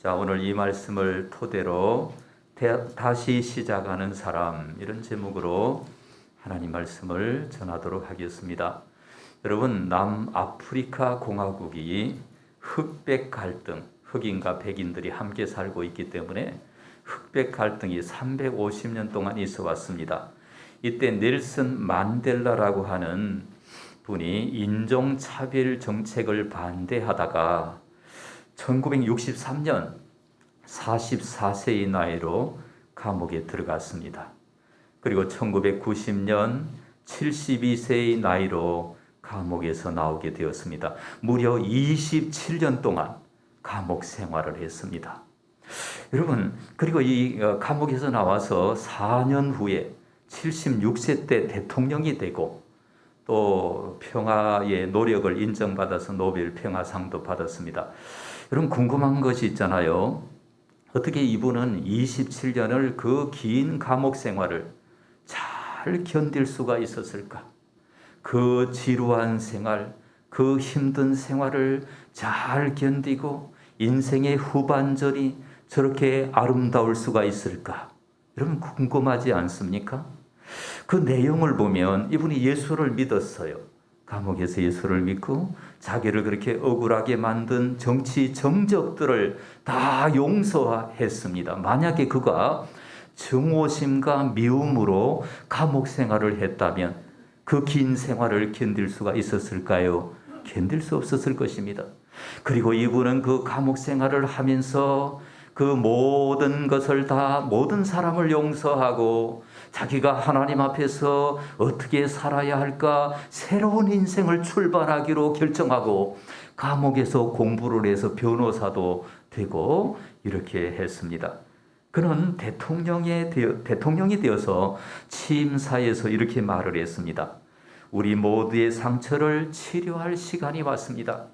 자, 오늘 이 말씀을 토대로 다시 시작하는 사람, 이런 제목으로 하나님 말씀을 전하도록 하겠습니다. 여러분, 남아프리카 공화국이 흑백 갈등, 흑인과 백인들이 함께 살고 있기 때문에 흑백 갈등이 350년 동안 있어 왔습니다. 이때 넬슨 만델라라고 하는 분이 인종차별 정책을 반대하다가 1963년 44세의 나이로 감옥에 들어갔습니다. 그리고 1990년 72세의 나이로 감옥에서 나오게 되었습니다. 무려 27년 동안 감옥 생활을 했습니다. 여러분, 그리고 이 감옥에서 나와서 4년 후에 76세 때 대통령이 되고 또 평화의 노력을 인정받아서 노벨 평화상도 받았습니다. 여러분, 궁금한 것이 있잖아요. 어떻게 이분은 27년을 그 긴 감옥 생활을 잘 견딜 수가 있었을까? 그 지루한 생활, 그 힘든 생활을 잘 견디고 인생의 후반전이 저렇게 아름다울 수가 있을까? 여러분, 궁금하지 않습니까? 그 내용을 보면 이분이 예수를 믿었어요. 감옥에서 예수를 믿고 자기를 그렇게 억울하게 만든 정치 정적들을 다 용서했습니다. 만약에 그가 증오심과 미움으로 감옥 생활을 했다면 그 긴 생활을 견딜 수가 있었을까요? 견딜 수 없었을 것입니다. 그리고 이분은 그 감옥 생활을 하면서 그 모든 것을 다 모든 사람을 용서하고 자기가 하나님 앞에서 어떻게 살아야 할까 새로운 인생을 출발하기로 결정하고 감옥에서 공부를 해서 변호사도 되고 이렇게 했습니다. 그는 대통령이 되어서 취임사에서 이렇게 말을 했습니다. 우리 모두의 상처를 치료할 시간이 왔습니다.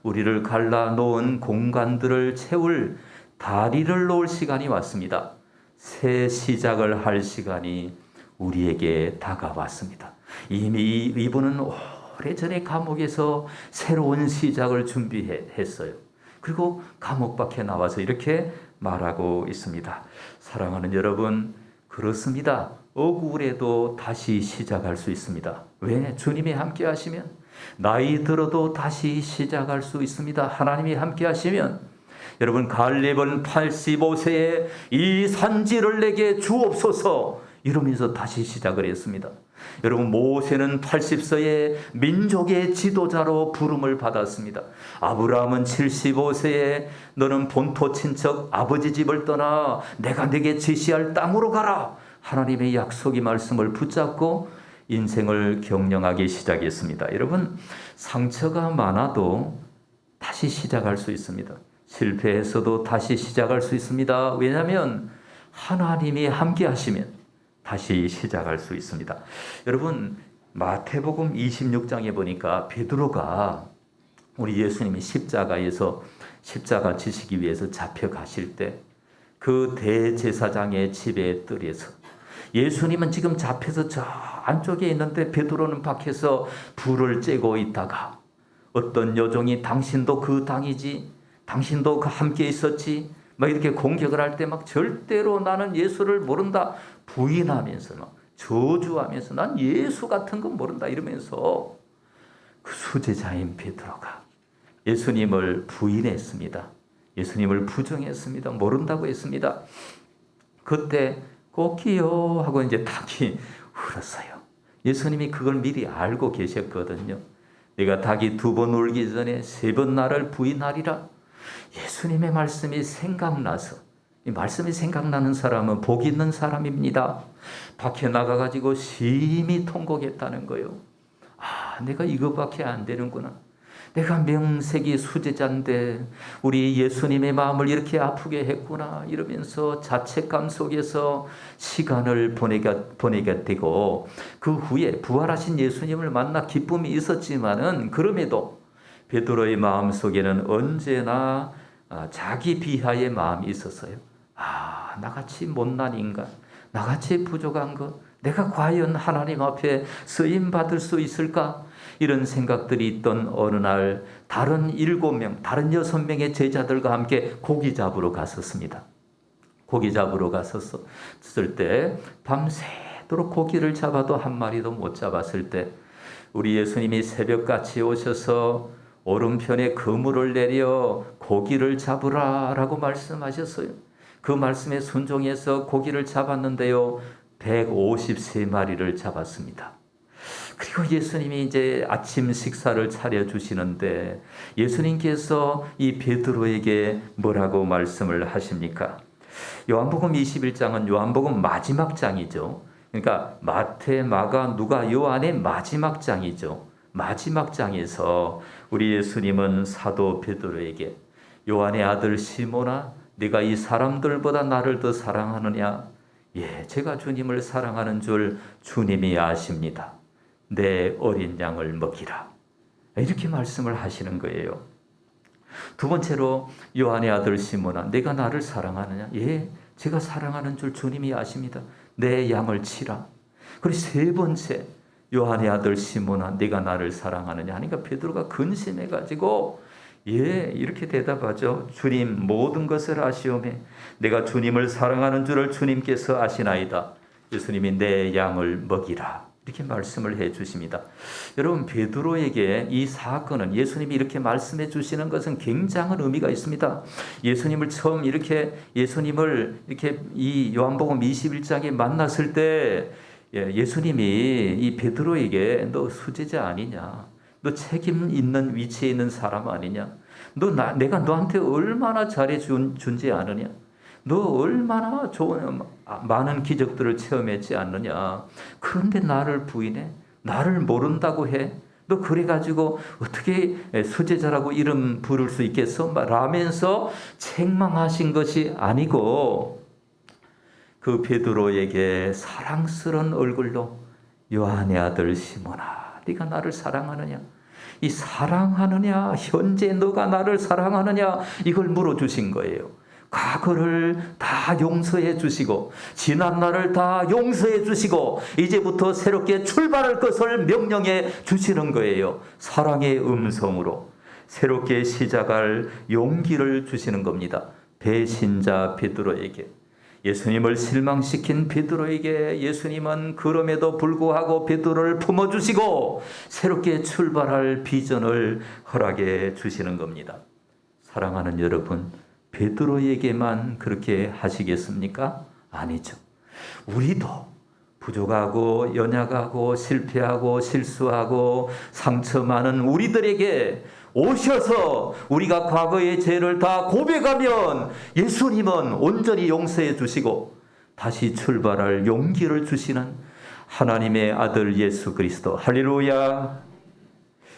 우리를 갈라놓은 공간들을 채울 다리를 놓을 시간이 왔습니다. 새 시작을 할 시간이 우리에게 다가왔습니다. 이미 이분은 오래전에 감옥에서 새로운 시작을 준비했어요. 그리고 감옥 밖에 나와서 이렇게 말하고 있습니다. 사랑하는 여러분, 그렇습니다. 억울해도 다시 시작할 수 있습니다. 왜? 주님이 함께 하시면 나이 들어도 다시 시작할 수 있습니다. 하나님이 함께 하시면 여러분, 갈렙은 85세에 이 산지를 내게 주옵소서 이러면서 다시 시작을 했습니다. 여러분, 모세는 80세에 민족의 지도자로 부름을 받았습니다. 아브라함은 75세에 너는 본토 친척 아버지 집을 떠나 내가 네게 지시할 땅으로 가라. 하나님의 약속의 말씀을 붙잡고 인생을 경영하기 시작했습니다. 여러분, 상처가 많아도 다시 시작할 수 있습니다. 실패해서도 다시 시작할 수 있습니다. 왜냐하면 하나님이 함께 하시면 다시 시작할 수 있습니다. 여러분, 마태복음 26장에 보니까 베드로가 우리 예수님이 십자가에서 십자가 지시기 위해서 잡혀가실 때 그 대제사장의 집에 들여서 예수님은 지금 잡혀서 저 안쪽에 있는데 베드로는 밖에서 불을 쬐고 있다가 어떤 여종이 당신도 그 당이지, 당신도 함께 있었지, 막 이렇게 공격을 할 때 막 절대로 나는 예수를 모른다 부인하면서 막 저주하면서 난 예수 같은 건 모른다 이러면서 그 수제자인 베드로가 예수님을 부인했습니다. 예수님을 부정했습니다. 모른다고 했습니다. 그때 꼭이요 하고 이제 닭이 울었어요. 예수님이 그걸 미리 알고 계셨거든요. 내가 닭이 2번 울기 전에 3번 나를 부인하리라. 예수님의 말씀이 생각나서, 이 말씀이 생각나는 사람은 복 있는 사람입니다. 밖에 나가가지고 심히 통곡했다는 거예요. 아, 내가 이거밖에 안 되는구나. 내가 명색이 수제자인데 우리 예수님의 마음을 이렇게 아프게 했구나 이러면서 자책감 속에서 시간을 보내게 되고, 그 후에 부활하신 예수님을 만나 기쁨이 있었지만은 그럼에도 베드로의 마음 속에는 언제나 자기 비하의 마음이 있었어요. 아, 나같이 못난 인간, 나같이 부족한 것, 내가 과연 하나님 앞에 쓰임 받을 수 있을까? 이런 생각들이 있던 어느 날 다른 7명, 다른 6명의 제자들과 함께 고기 잡으러 갔었습니다. 고기 잡으러 갔었을 때 밤새도록 고기를 잡아도 한 마리도 못 잡았을 때 우리 예수님이 새벽같이 오셔서 오른편에 그물을 내려 고기를 잡으라 라고 말씀하셨어요. 그 말씀에 순종해서 고기를 잡았는데요. 153마리를 잡았습니다. 그리고 예수님이 이제 아침 식사를 차려주시는데 예수님께서 이 베드로에게 뭐라고 말씀을 하십니까? 요한복음 21장은 요한복음 마지막 장이죠. 그러니까 마태, 마가, 누가 요한의 마지막 장이죠. 마지막 장에서 우리 예수님은 사도 베드로에게 요한의 아들 시몬아, 네가 이 사람들보다 나를 더 사랑하느냐? 예, 제가 주님을 사랑하는 줄 주님이 아십니다. 내 어린 양을 먹이라. 이렇게 말씀을 하시는 거예요. 두 번째로 요한의 아들 시몬아, 내가 나를 사랑하느냐? 예, 제가 사랑하는 줄 주님이 아십니다. 내 양을 치라. 그리고 세 번째, 요한의 아들 시몬아, 네가 나를 사랑하느냐 하니까 베드로가 근심해가지고 예, 이렇게 대답하죠. 주님, 모든 것을 아시오매 내가 주님을 사랑하는 줄을 주님께서 아시나이다. 예수님이 내 양을 먹이라. 이렇게 말씀을 해 주십니다. 여러분, 베드로에게 이 사건은 예수님이 이렇게 말씀해 주시는 것은 굉장한 의미가 있습니다. 예수님을 이 요한복음 21장에 만났을 때 예수님이 이 베드로에게 너 수제자 아니냐? 너 책임 있는 위치에 있는 사람 아니냐? 내가 너한테 얼마나 잘해 준지 아느냐? 너 얼마나 좋은 많은 기적들을 체험했지 않느냐? 그런데 나를 부인해? 나를 모른다고 해? 너 그래가지고 어떻게 수제자라고 이름 부를 수 있겠어? 라면서 책망하신 것이 아니고 그 베드로에게 사랑스러운 얼굴로 요한의 아들 시몬아, 네가 나를 사랑하느냐? 이 사랑하느냐, 현재 너가 나를 사랑하느냐, 이걸 물어주신 거예요. 과거를 다 용서해 주시고 지난 날을 다 용서해 주시고 이제부터 새롭게 출발할 것을 명령해 주시는 거예요. 사랑의 음성으로 새롭게 시작할 용기를 주시는 겁니다. 배신자 베드로에게, 예수님을 실망시킨 베드로에게 예수님은 그럼에도 불구하고 베드로를 품어주시고 새롭게 출발할 비전을 허락해 주시는 겁니다. 사랑하는 여러분, 베드로에게만 그렇게 하시겠습니까? 아니죠. 우리도 부족하고 연약하고 실패하고 실수하고 상처 많은 우리들에게 오셔서 우리가 과거의 죄를 다 고백하면 예수님은 온전히 용서해 주시고 다시 출발할 용기를 주시는 하나님의 아들 예수 그리스도. 할렐루야.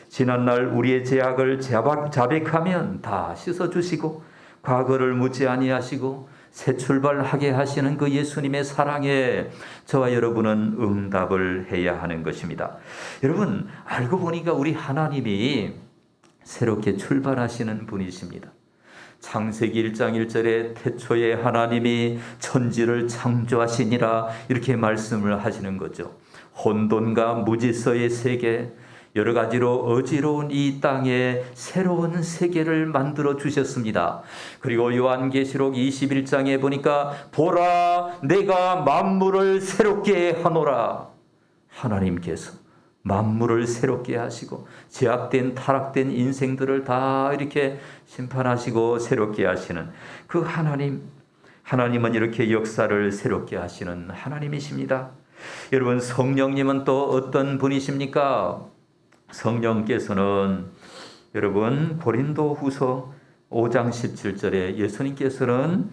지난날 우리의 죄악을 자백하면 다 씻어주시고 과거를 묻지 아니하시고 새 출발하게 하시는 그 예수님의 사랑에 저와 여러분은 응답을 해야 하는 것입니다. 여러분, 알고 보니까 우리 하나님이 새롭게 출발하시는 분이십니다. 창세기 1장 1절에 태초에 하나님이 천지를 창조하시니라 이렇게 말씀을 하시는 거죠. 혼돈과 무질서의 세계, 여러 가지로 어지러운 이 땅에 새로운 세계를 만들어 주셨습니다. 그리고 요한계시록 21장에 보니까 보라, 내가 만물을 새롭게 하노라. 하나님께서 만물을 새롭게 하시고 제약된 타락된 인생들을 다 이렇게 심판하시고 새롭게 하시는 그 하나님은 이렇게 역사를 새롭게 하시는 하나님이십니다. 여러분, 성령님은 또 어떤 분이십니까? 성령께서는 여러분 고린도후서 5장 17절에 예수님께서는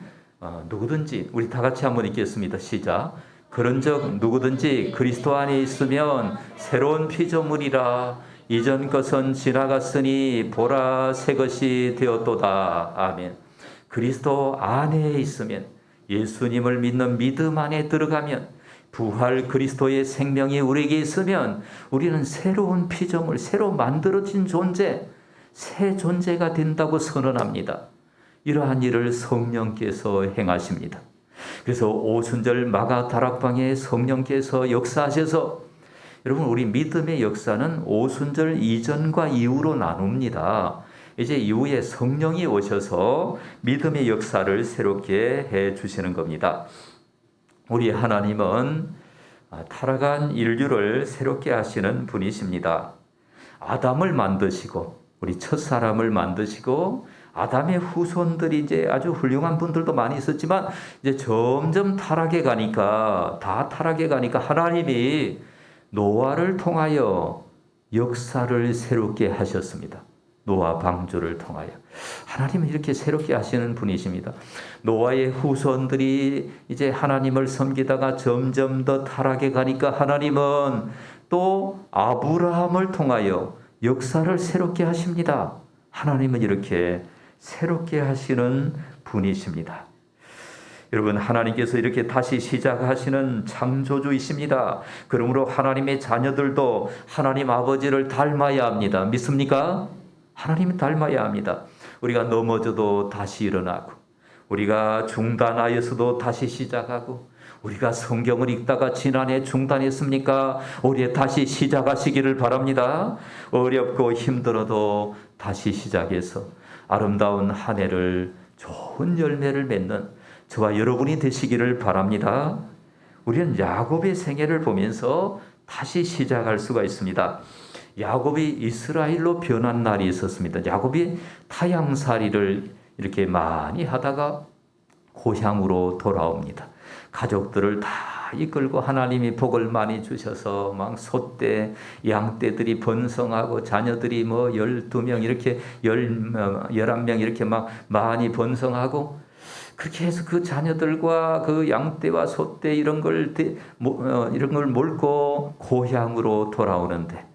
누구든지, 우리 다 같이 한번 읽겠습니다. 시작. 그런즉 누구든지 그리스도 안에 있으면 새로운 피조물이라, 이전 것은 지나갔으니 보라 새 것이 되었도다. 아멘. 그리스도 안에 있으면, 예수님을 믿는 믿음 안에 들어가면, 부활 그리스도의 생명이 우리에게 있으면 우리는 새로운 피조물, 새로 만들어진 존재, 새 존재가 된다고 선언합니다. 이러한 일을 성령께서 행하십니다. 그래서 오순절 마가 다락방에 성령께서 역사하셔서 여러분 우리 믿음의 역사는 오순절 이전과 이후로 나눕니다. 이제 이후에 성령이 오셔서 믿음의 역사를 새롭게 해 주시는 겁니다. 우리 하나님은 타락한 인류를 새롭게 하시는 분이십니다. 아담을 만드시고 우리 첫사람을 만드시고 아담의 후손들이 이제 아주 훌륭한 분들도 많이 있었지만 이제 점점 타락해 가니까 하나님이 노아를 통하여 역사를 새롭게 하셨습니다. 노아 방주를 통하여 하나님은 이렇게 새롭게 하시는 분이십니다. 노아의 후손들이 이제 하나님을 섬기다가 점점 더 타락해 가니까 하나님은 또 아브라함을 통하여 역사를 새롭게 하십니다. 하나님은 이렇게 새롭게 하시는 분이십니다. 여러분 하나님께서 이렇게 다시 시작하시는 창조주이십니다. 그러므로 하나님의 자녀들도 하나님 아버지를 닮아야 합니다. 믿습니까? 하나님은 닮아야 합니다. 우리가 넘어져도 다시 일어나고 우리가 중단하여서도 다시 시작하고 우리가 성경을 읽다가 지난해 중단했습니까? 올해 다시 시작하시기를 바랍니다. 어렵고 힘들어도 다시 시작해서 아름다운 한 해를 좋은 열매를 맺는 저와 여러분이 되시기를 바랍니다. 우리는 야곱의 생애를 보면서 다시 시작할 수가 있습니다. 야곱이 이스라엘로 변한 날이 있었습니다. 야곱이 타향살이를 이렇게 많이 하다가 고향으로 돌아옵니다. 가족들을 다 이끌고 하나님이 복을 많이 주셔서 막 소떼, 양떼들이 번성하고 자녀들이 12명 이렇게 11명 이렇게 막 많이 번성하고 그렇게 해서 그 자녀들과 그 양떼와 소떼 이런 걸 몰고 고향으로 돌아오는데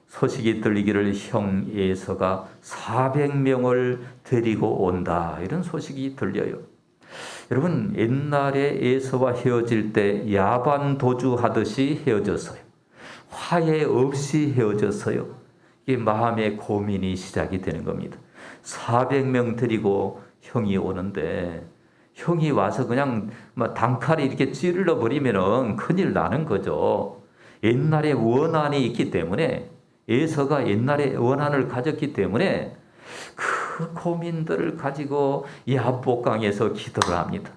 소식이 들리기를 형 에서가 400명을 데리고 온다. 이런 소식이 들려요. 여러분 옛날에 에서와 헤어질 때 야반 도주하듯이 헤어졌어요. 화해 없이 헤어졌어요. 이게 마음의 고민이 시작이 되는 겁니다. 400명 데리고 형이 오는데 형이 와서 그냥 단칼에 이렇게 찔러 버리면은 큰일 나는 거죠. 옛날에 원한이 있기 때문에 에서가 옛날에 원한을 가졌기 때문에 그 고민들을 가지고 야복강에서 기도를 합니다.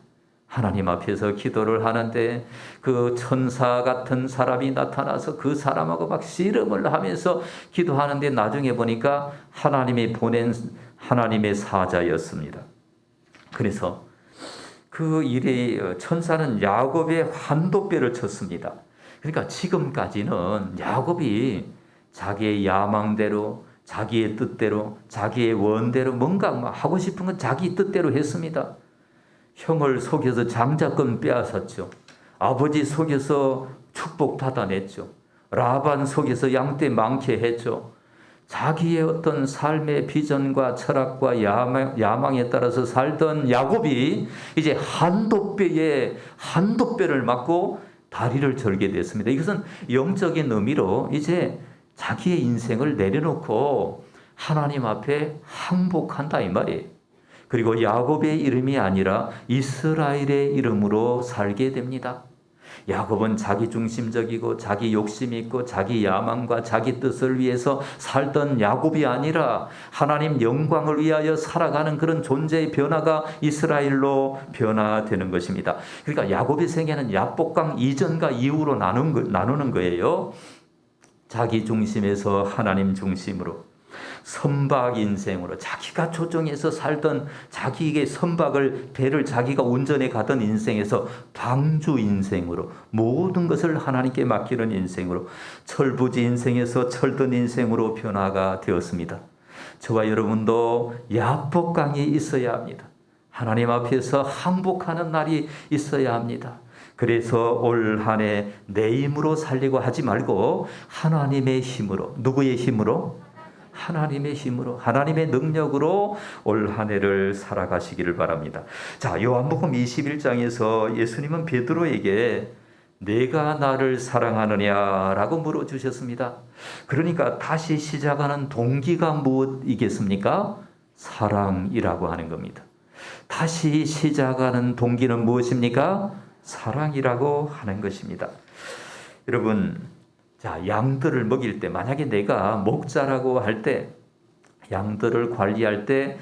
하나님 앞에서 기도를 하는데 그 천사 같은 사람이 나타나서 그 사람하고 막 씨름을 하면서 기도하는데 나중에 보니까 하나님이 보낸 하나님의 사자였습니다. 그래서 그 일에 천사는 야곱의 환도뼈를 쳤습니다. 그러니까 지금까지는 야곱이 자기의 야망대로 자기의 뜻대로 자기의 원대로 뭔가 하고 싶은 건 자기 뜻대로 했습니다. 형을 속여서 장자권 빼앗았죠. 아버지 속여서 축복 받아냈죠. 라반 속여서 양떼 많게 했죠. 자기의 어떤 삶의 비전과 철학과 야망에 따라서 살던 야곱이 이제 한도뼈를 맞고 다리를 절게 됐습니다. 이것은 영적인 의미로 이제 자기의 인생을 내려놓고 하나님 앞에 항복한다 이 말이에요. 그리고 야곱의 이름이 아니라 이스라엘의 이름으로 살게 됩니다. 야곱은 자기중심적이고 자기 욕심이 있고 자기 야망과 자기 뜻을 위해서 살던 야곱이 아니라 하나님 영광을 위하여 살아가는 그런 존재의 변화가 이스라엘로 변화되는 것입니다. 그러니까 야곱의 생애는 야복강 이전과 이후로 나누는 거예요. 자기 중심에서 하나님 중심으로 선박 인생으로 자기가 조정해서 살던 자기에게 배를 자기가 운전해 가던 인생에서 방주 인생으로 모든 것을 하나님께 맡기는 인생으로 철부지 인생에서 철든 인생으로 변화가 되었습니다. 저와 여러분도 야복강이 있어야 합니다. 하나님 앞에서 항복하는 날이 있어야 합니다. 그래서 올 한 해 내 힘으로 살려고 하지 말고 하나님의 힘으로, 누구의 힘으로? 하나님의 힘으로, 하나님의 능력으로 올 한 해를 살아가시기를 바랍니다. 자, 요한복음 21장에서 예수님은 베드로에게 내가 나를 사랑하느냐라고 물어주셨습니다. 그러니까 다시 시작하는 동기가 무엇이겠습니까? 사랑이라고 하는 겁니다. 다시 시작하는 동기는 무엇입니까? 사랑이라고 하는 것입니다. 여러분, 자, 양들을 먹일 때, 만약에 내가 목자라고 할 때, 양들을 관리할 때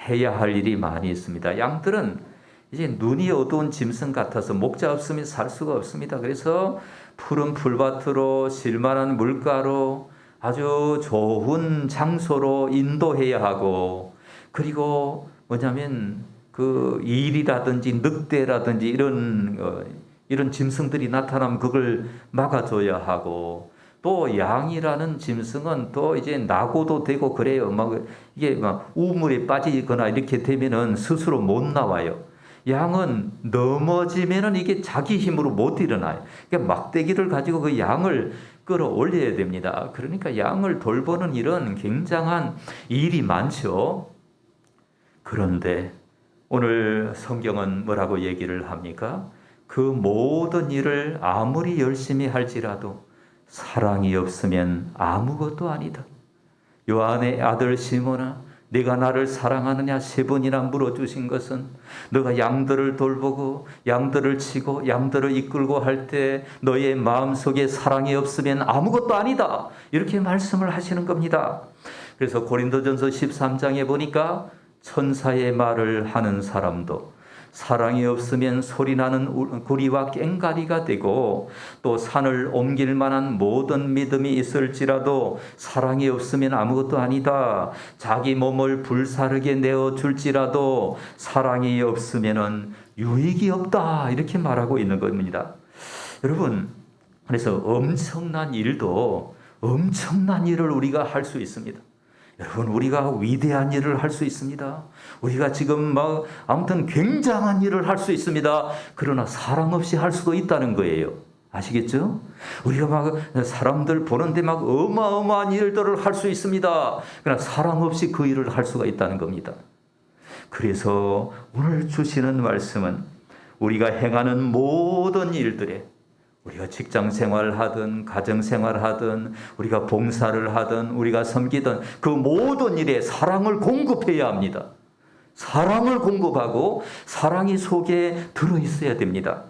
해야 할 일이 많이 있습니다. 양들은 이제 눈이 어두운 짐승 같아서 목자 없으면 살 수가 없습니다. 그래서 푸른 풀밭으로 실만한 물가로 아주 좋은 장소로 인도해야 하고, 그리고 뭐냐면 그 일이라든지 늑대라든지 이런 짐승들이 나타나면 그걸 막아줘야 하고, 또 양이라는 짐승은 또 이제 낙오도 되고 그래요. 이게 막 우물에 빠지거나 이렇게 되면은 스스로 못 나와요. 양은 넘어지면은 이게 자기 힘으로 못 일어나요. 그러니까 막대기를 가지고 그 양을 끌어올려야 됩니다. 그러니까 양을 돌보는 일은 굉장한 일이 많죠. 그런데 오늘 성경은 뭐라고 얘기를 합니까? 그 모든 일을 아무리 열심히 할지라도 사랑이 없으면 아무것도 아니다. 요한의 아들 시몬아, 네가 나를 사랑하느냐 3번이나 물어주신 것은 너가 양들을 돌보고 양들을 치고 양들을 이끌고 할 때 너의 마음속에 사랑이 없으면 아무것도 아니다. 이렇게 말씀을 하시는 겁니다. 그래서 고린도전서 13장에 보니까 천사의 말을 하는 사람도 사랑이 없으면 소리나는 구리와 꽹가리가 되고, 또 산을 옮길 만한 모든 믿음이 있을지라도 사랑이 없으면 아무것도 아니다. 자기 몸을 불사르게 내어줄지라도 사랑이 없으면 유익이 없다. 이렇게 말하고 있는 겁니다. 여러분, 그래서 엄청난 일을 우리가 할 수 있습니다. 여러분, 우리가 위대한 일을 할 수 있습니다. 우리가 지금 아무튼 굉장한 일을 할 수 있습니다. 그러나 사랑 없이 할 수도 있다는 거예요. 아시겠죠? 우리가 사람들 보는데 어마어마한 일들을 할 수 있습니다. 그러나 사랑 없이 그 일을 할 수가 있다는 겁니다. 그래서 오늘 주시는 말씀은 우리가 행하는 모든 일들에, 우리가 직장 생활하든 가정 생활하든 우리가 봉사를 하든 우리가 섬기든 그 모든 일에 사랑을 공급해야 합니다. 사랑을 공급하고 사랑이 속에 들어있어야 됩니다.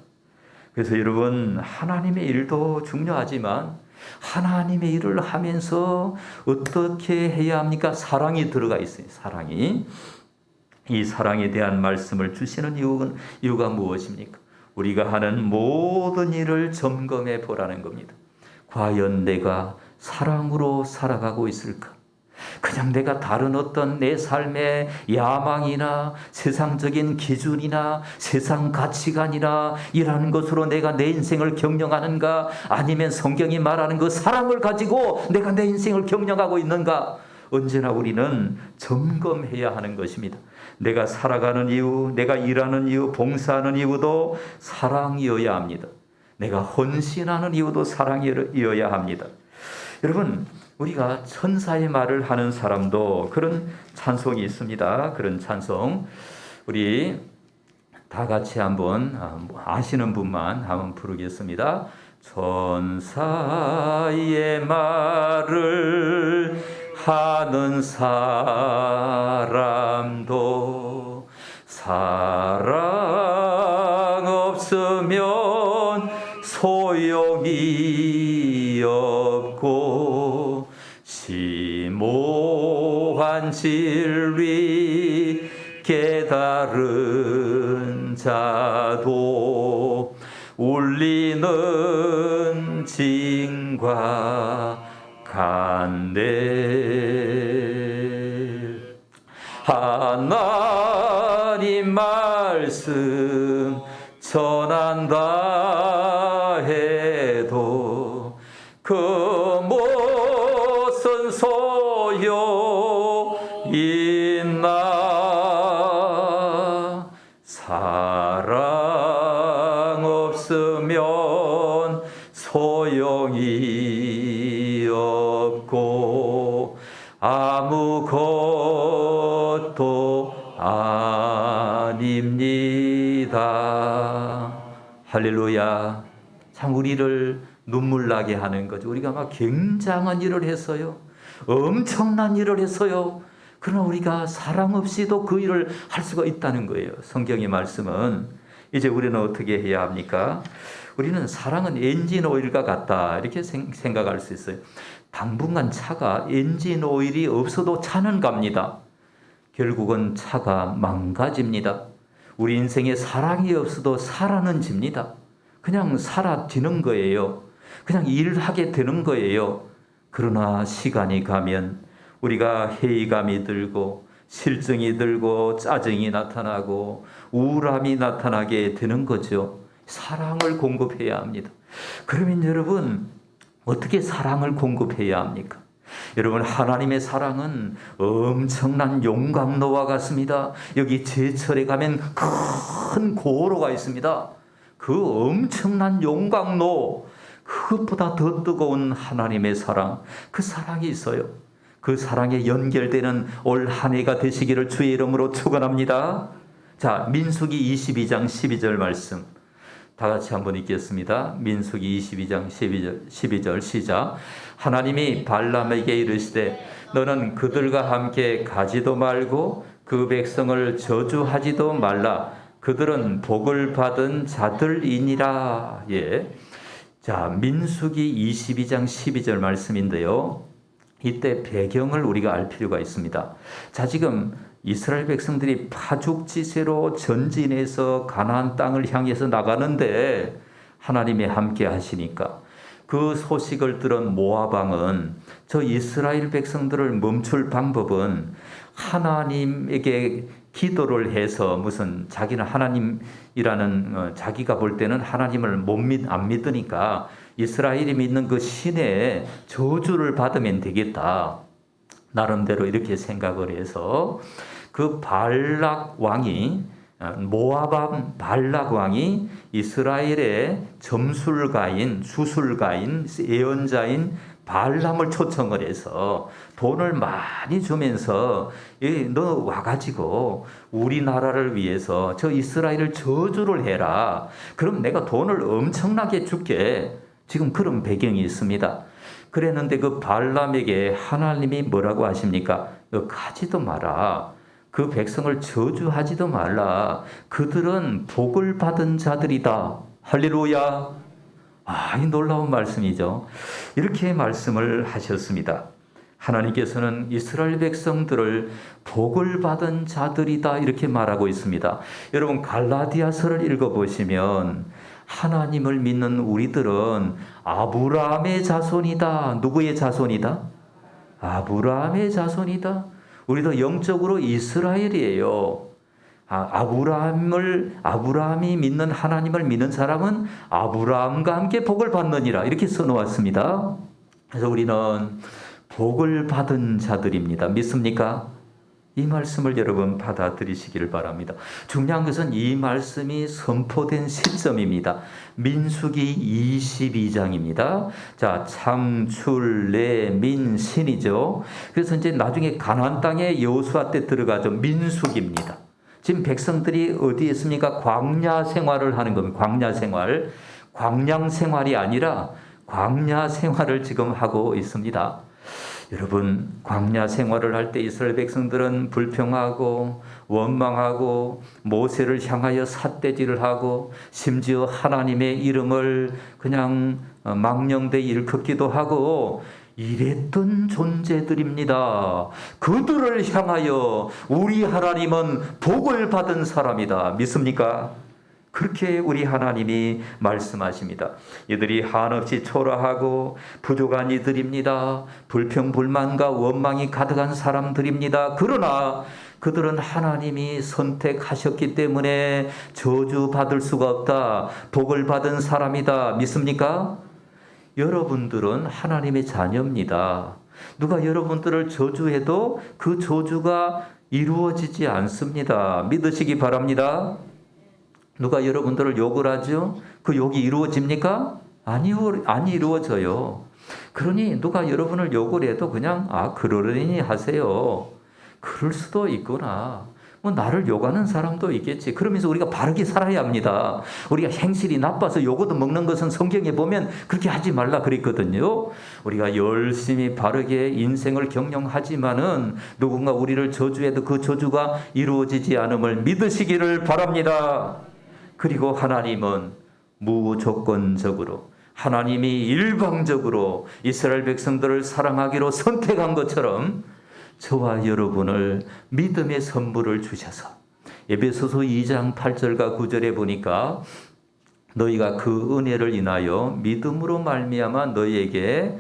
그래서 여러분, 하나님의 일도 중요하지만 하나님의 일을 하면서 어떻게 해야 합니까? 사랑이 들어가 있어요. 사랑이. 이 사랑에 대한 말씀을 주시는 이유가 무엇입니까? 우리가 하는 모든 일을 점검해 보라는 겁니다. 과연 내가 사랑으로 살아가고 있을까? 그냥 내가 다른 어떤 내 삶의 야망이나 세상적인 기준이나 세상 가치관이나 이라는 것으로 내가 내 인생을 경영하는가? 아니면 성경이 말하는 그 사랑을 가지고 내가 내 인생을 경영하고 있는가? 언제나 우리는 점검해야 하는 것입니다. 내가 살아가는 이유, 내가 일하는 이유, 봉사하는 이유도 사랑이어야 합니다. 내가 헌신하는 이유도 사랑이어야 합니다. 여러분, 우리가 천사의 말을 하는 사람도 그런 찬송이 있습니다. 그런 찬송 우리 다 같이 한번 아시는 분만 한번 부르겠습니다. 천사의 말을 하는 사람도 사랑 없으면 소용이 없고, 심오한 진리 깨달은 자도 울리는 징과 간대. 하나님 말씀 전한다 해도 그 무슨 소용있나? 사랑 없으면 소용이 없고 아무것도 아닙니다. 할렐루야. 참 우리를 눈물 나게 하는 거죠. 우리가 막 굉장한 일을 했어요. 엄청난 일을 했어요. 그러나 우리가 사랑 없이도 그 일을 할 수가 있다는 거예요. 성경의 말씀은. 이제 우리는 어떻게 해야 합니까? 우리는 사랑은 엔진 오일과 같다 이렇게 생각할 수 있어요. 당분간 차가 엔진 오일이 없어도 차는 갑니다. 결국은 차가 망가집니다. 우리 인생에 사랑이 없어도 살아는 집니다. 그냥 사라지는 거예요. 그냥 일하게 되는 거예요. 그러나 시간이 가면 우리가 회의감이 들고 실증이 들고 짜증이 나타나고 우울함이 나타나게 되는 거죠. 사랑을 공급해야 합니다. 그러면 여러분 어떻게 사랑을 공급해야 합니까? 여러분 하나님의 사랑은 엄청난 용광로와 같습니다. 여기 제철에 가면 큰 고로가 있습니다. 그 엄청난 용광로, 그것보다 더 뜨거운 하나님의 사랑, 그 사랑이 있어요. 그 사랑에 연결되는 올 한 해가 되시기를 주의 이름으로 축원합니다. 자, 민수기 22장 12절 말씀 다 같이 한번 읽겠습니다. 민수기 22장 12절 시작. 하나님이 발람에게 이르시되 너는 그들과 함께 가지도 말고 그 백성을 저주하지도 말라. 그들은 복을 받은 자들이니라. 예. 자, 민수기 22장 12절 말씀인데요. 이때 배경을 우리가 알 필요가 있습니다. 자, 지금 이스라엘 백성들이 파죽지세로 전진해서 가나안 땅을 향해서 나가는데 하나님이 함께 하시니까 그 소식을 들은 모압 왕은 저 이스라엘 백성들을 멈출 방법은 하나님에게 기도를 해서 무슨 자기는 하나님이라는 자기가 볼 때는 하나님을 안 믿으니까 이스라엘이 믿는 그 신의 저주를 받으면 되겠다. 나름대로 이렇게 생각을 해서 그 발락 왕이 모압 왕 발락 왕이 이스라엘의 점술가인 수술가인 예언자인 발람을 초청을 해서 돈을 많이 주면서 너 와가지고 우리나라를 위해서 저 이스라엘을 저주를 해라. 그럼 내가 돈을 엄청나게 줄게. 지금 그런 배경이 있습니다. 그랬는데 그 발람에게 하나님이 뭐라고 하십니까? 너 가지도 마라. 그 백성을 저주하지도 말라. 그들은 복을 받은 자들이다. 할렐루야. 이 놀라운 말씀이죠. 이렇게 말씀을 하셨습니다. 하나님께서는 이스라엘 백성들을 복을 받은 자들이다 이렇게 말하고 있습니다. 여러분 갈라디아서를 읽어보시면 하나님을 믿는 우리들은 아브라함의 자손이다. 누구의 자손이다? 아브라함의 자손이다. 우리도 영적으로 이스라엘이에요. 아브라함이 믿는 하나님을 믿는 사람은 아브라함과 함께 복을 받느니라 이렇게 써놓았습니다. 그래서 우리는 복을 받은 자들입니다. 믿습니까? 이 말씀을 여러분 받아들이시기를 바랍니다. 중요한 것은 이 말씀이 선포된 시점입니다. 민수기 22장입니다. 자, 창출, 내, 민, 신이죠. 그래서 이제 나중에 가나안 땅에 여호수아 때 들어가죠. 민수기입니다. 지금 백성들이 어디에 있습니까? 광야 생활을 하는 겁니다. 광야 생활. 광양 생활이 아니라 광야 생활을 지금 하고 있습니다. 여러분 광야 생활을 할 때 이스라엘 백성들은 불평하고 원망하고 모세를 향하여 삿대질을 하고 심지어 하나님의 이름을 그냥 망령되이 일컫기도 하고 이랬던 존재들입니다. 그들을 향하여 우리 하나님은 복을 받은 사람이다. 믿습니까? 그렇게 우리 하나님이 말씀하십니다. 이들이 한없이 초라하고 부족한 이들입니다. 불평불만과 원망이 가득한 사람들입니다. 그러나 그들은 하나님이 선택하셨기 때문에 저주받을 수가 없다. 복을 받은 사람이다. 믿습니까? 여러분들은 하나님의 자녀입니다. 누가 여러분들을 저주해도 그 저주가 이루어지지 않습니다. 믿으시기 바랍니다. 누가 여러분들을 욕을 하죠? 그 욕이 이루어집니까? 안 이루어져요. 그러니 누가 여러분을 욕을 해도 그냥 그러려니 하세요. 그럴 수도 있구나. 뭐 나를 욕하는 사람도 있겠지. 그러면서 우리가 바르게 살아야 합니다. 우리가 행실이 나빠서 욕도 먹는 것은 성경에 보면 그렇게 하지 말라 그랬거든요. 우리가 열심히 바르게 인생을 경영하지만은 누군가 우리를 저주해도 그 저주가 이루어지지 않음을 믿으시기를 바랍니다. 그리고 하나님은 무조건적으로, 하나님이 일방적으로 이스라엘 백성들을 사랑하기로 선택한 것처럼 저와 여러분을 믿음의 선물을 주셔서, 에베소서 2장 8절과 9절에 보니까 너희가 그 은혜를 인하여 믿음으로 말미암아 너희에게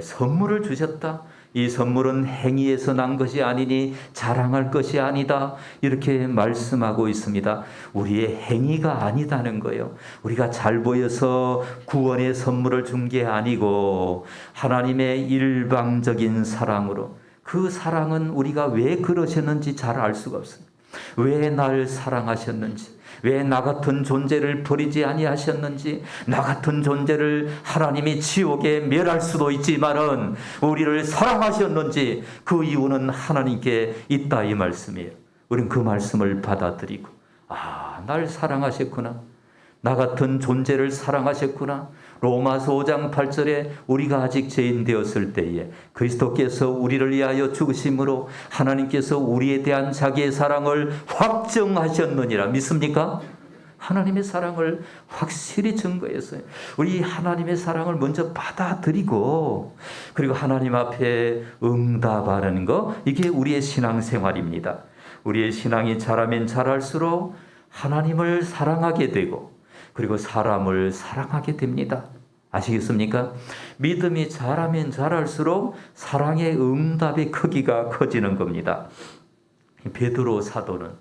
선물을 주셨다. 이 선물은 행위에서 난 것이 아니니 자랑할 것이 아니다. 이렇게 말씀하고 있습니다. 우리의 행위가 아니다는 거예요. 우리가 잘 보여서 구원의 선물을 준 게 아니고 하나님의 일방적인 사랑으로, 그 사랑은 우리가 왜 그러셨는지 잘 알 수가 없습니다. 왜 날 사랑하셨는지, 왜 나 같은 존재를 버리지 아니하셨는지, 나 같은 존재를 하나님이 지옥에 멸할 수도 있지만은 우리를 사랑하셨는지, 그 이유는 하나님께 있다 이 말씀이에요. 우리는 그 말씀을 받아들이고, 날 사랑하셨구나, 나 같은 존재를 사랑하셨구나. 로마서 5장 8절에 우리가 아직 죄인 되었을 때에 그리스도께서 우리를 위하여 죽으심으로 하나님께서 우리에 대한 자기의 사랑을 확정하셨느니라. 믿습니까? 하나님의 사랑을 확실히 증거했어요. 우리 하나님의 사랑을 먼저 받아들이고, 그리고 하나님 앞에 응답하는 거, 이게 우리의 신앙생활입니다. 우리의 신앙이 자라면 자랄수록 하나님을 사랑하게 되고, 그리고 사람을 사랑하게 됩니다. 아시겠습니까? 믿음이 자라면 자랄수록 사랑의 응답의 크기가 커지는 겁니다. 베드로 사도는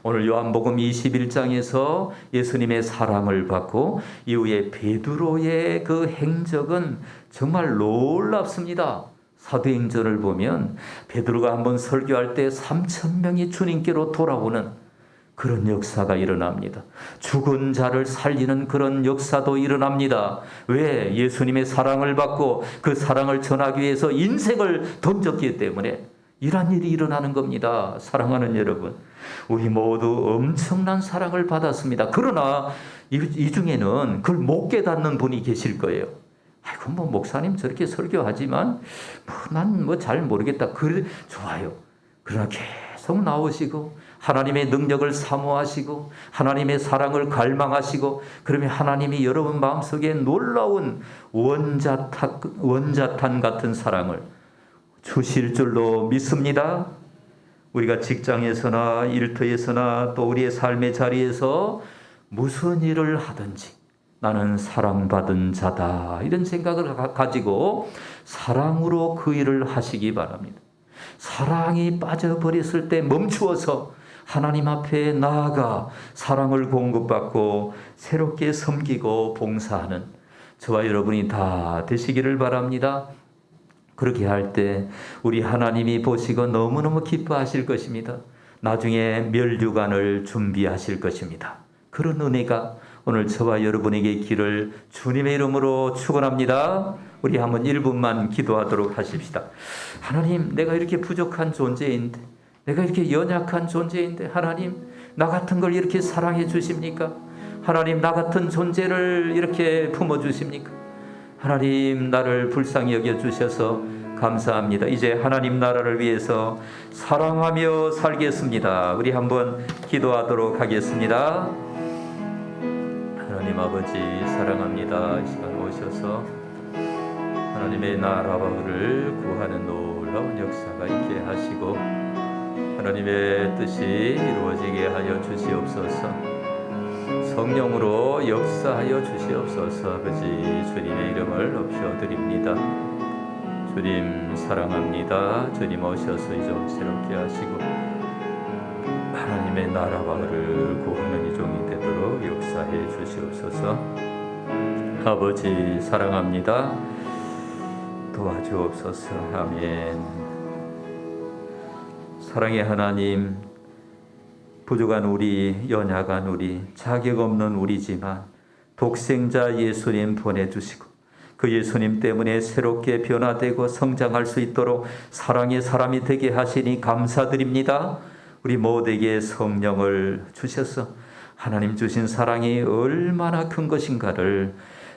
오늘 요한복음 21장에서 예수님의 사랑을 받고 이후에 베드로의 그 행적은 정말 놀랍습니다. 사도행전을 보면 베드로가 한번 설교할 때 3,000명이 주님께로 돌아오는 그런 역사가 일어납니다. 죽은 자를 살리는 그런 역사도 일어납니다. 왜? 예수님의 사랑을 받고 그 사랑을 전하기 위해서 인생을 던졌기 때문에 이런 일이 일어나는 겁니다. 사랑하는 여러분, 우리 모두 엄청난 사랑을 받았습니다. 그러나 이 중에는 그걸 못 깨닫는 분이 계실 거예요. 아이고, 목사님 저렇게 설교하지만 난 잘 모르겠다. 그래, 좋아요. 그러나 계속 나오시고 하나님의 능력을 사모하시고 하나님의 사랑을 갈망하시고, 그러면 하나님이 여러분 마음속에 놀라운 원자탄 같은 사랑을 주실 줄로 믿습니다. 우리가 직장에서나 일터에서나 또 우리의 삶의 자리에서 무슨 일을 하든지 나는 사랑받은 자다, 이런 생각을 가지고 사랑으로 그 일을 하시기 바랍니다. 사랑이 빠져버렸을 때 멈추어서 하나님 앞에 나아가 사랑을 공급받고 새롭게 섬기고 봉사하는 저와 여러분이 다 되시기를 바랍니다. 그렇게 할 때 우리 하나님이 보시고 너무너무 기뻐하실 것입니다. 나중에 멸류관을 준비하실 것입니다. 그런 은혜가 오늘 저와 여러분에게 있기를 주님의 이름으로 축원합니다. 우리 한번 1분만 기도하도록 하십시다. 하나님, 내가 이렇게 부족한 존재인데, 내가 이렇게 연약한 존재인데 하나님, 나 같은 걸 이렇게 사랑해 주십니까? 하나님, 나 같은 존재를 이렇게 품어주십니까? 하나님, 나를 불쌍히 여겨주셔서 감사합니다. 이제 하나님 나라를 위해서 사랑하며 살겠습니다. 우리 한번 기도하도록 하겠습니다. 하나님 아버지 사랑합니다. 이 시간 오셔서 하나님의 나라와 의를 구하는 놀라운 역사가 있게 하시고 하나님의 뜻이 이루어지게 하여 주시옵소서. 성령으로 역사하여 주시옵소서. 아버지 주님의 이름을 높여드립니다. 주님 사랑합니다. 주님 오셔서 이 종 새롭게 하시고 하나님의 나라와 의를 구하는 이 종이 되도록 역사해 주시옵소서. 아버지 사랑합니다. 도와주옵소서. 아멘. 사랑의 하나님, 부족한 우리, 연약한 우리, 자격 없는 우리지만 독생자 예수님 보내주시고 그 예수님 때문에 새롭게 변화되고 성장할 수 있도록 사랑의 사람이 되게 하시니 감사드립니다. 우리 모두에게 성령을 주셔서 하나님 주신 사랑이 얼마나 큰 것인가를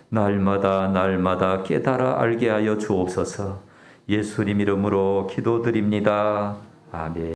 날마다 깨달아 알게 하여 주옵소서. 예수님 이름으로 기도드립니다. 아멘.